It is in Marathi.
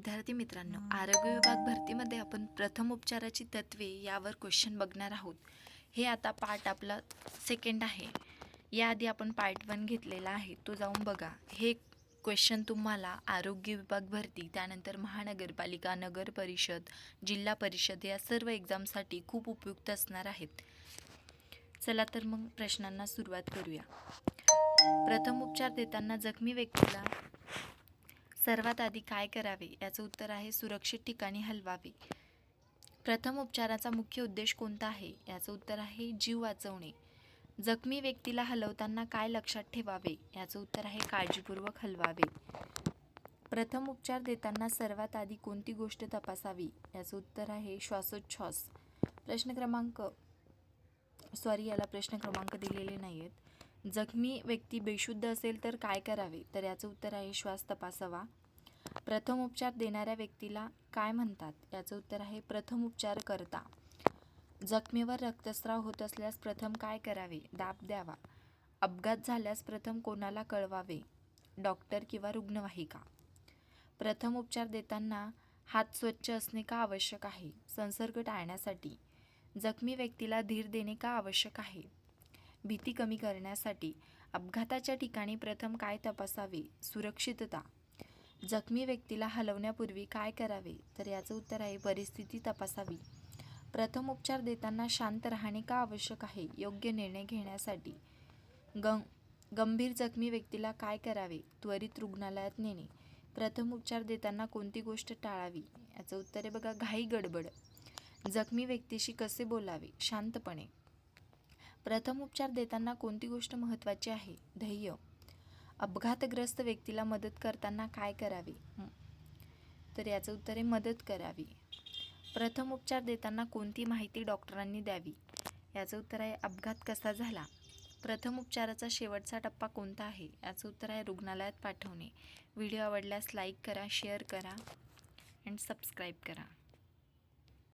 विद्यार्थी मित्रांनो, आरोग्य विभाग भरतीमध्ये आपण प्रथम उपचाराची तत्वे यावर क्वेश्चन बघणार आहोत. हे आता पार्ट आपला सेकंड आहे. याआधी आपण पार्ट 1 घेतलेला आहे, तो जाऊन बघा. हे क्वेश्चन तुम्हाला आरोग्य विभाग भरती, त्यानंतर महानगरपालिका, नगर परिषद, जिल्हा परिषद या सर्व एक्झामसाठी खूप उपयुक्त असणार आहेत. चला तर मग प्रश्नांना सुरुवात करूया. प्रथम उपचार देताना जखमी व्यक्तीला सर्वात आधी काय करावे? याचं उत्तर आहे सुरक्षित ठिकाणी हलवावे. प्रथम उपचाराचा मुख्य उद्देश कोणता आहे? याचं उत्तर आहे जीव वाचवणे. जखमी व्यक्तीला हलवताना काय लक्षात ठेवावे? याचं उत्तर आहे काळजीपूर्वक हलवावे. प्रथम उपचार देताना सर्वात आधी कोणती गोष्ट तपासावी? याचं उत्तर आहे श्वासोच्छ्वास. प्रश्न क्रमांक दिलेले नाही आहेत. जखमी व्यक्ती बेशुद्ध असेल तर काय करावे? तर याचं उत्तर आहे श्वास तपासावा. प्रथम उपचार देणाऱ्या व्यक्तीला काय म्हणतात? याचं उत्तर आहे प्रथम उपचारकर्ता. जखमीवर रक्तस्राव होत असल्यास प्रथम काय करावे? दाब द्यावा. अपघात झाल्यास प्रथम कोणाला कळवावे? डॉक्टर किंवा रुग्णवाहिका. प्रथम उपचार देताना हात स्वच्छ असणे का आवश्यक आहे? संसर्ग टाळण्यासाठी. जखमी व्यक्तीला धीर देणे का आवश्यक आहे? भीती कमी करण्यासाठी. अपघाताच्या ठिकाणी प्रथम काय तपासावे? सुरक्षितता. जखमी व्यक्तीला हलवण्यापूर्वी काय करावे? तर याचं उत्तर आहे परिस्थिती तपासावी. प्रथम उपचार देताना शांत राहणे का आवश्यक आहे? योग्य निर्णय घेण्यासाठी. गंभीर जखमी व्यक्तीला काय करावे? त्वरित रुग्णालयात नेणे. प्रथम उपचार देताना कोणती गोष्ट टाळावी? याचं उत्तर आहे बघा घाई गडबड. जखमी व्यक्तीशी कसे बोलावे? शांतपणे. प्रथम उपचार देताना कोणती गोष्ट महत्त्वाची आहे? धैर्य. अपघातग्रस्त व्यक्तीला मदत करताना काय करावे? तर याचं उत्तर आहे मदत करावी. प्रथम उपचार देताना कोणती माहिती डॉक्टरांनी द्यावी? याचं उत्तर आहे अपघात कसा झाला. प्रथम उपचाराचा शेवटचा टप्पा कोणता आहे? याचं उत्तर आहे रुग्णालयात पाठवणे. व्हिडिओ आवडल्यास लाईक करा, शेअर करा आणि सबस्क्राईब करा.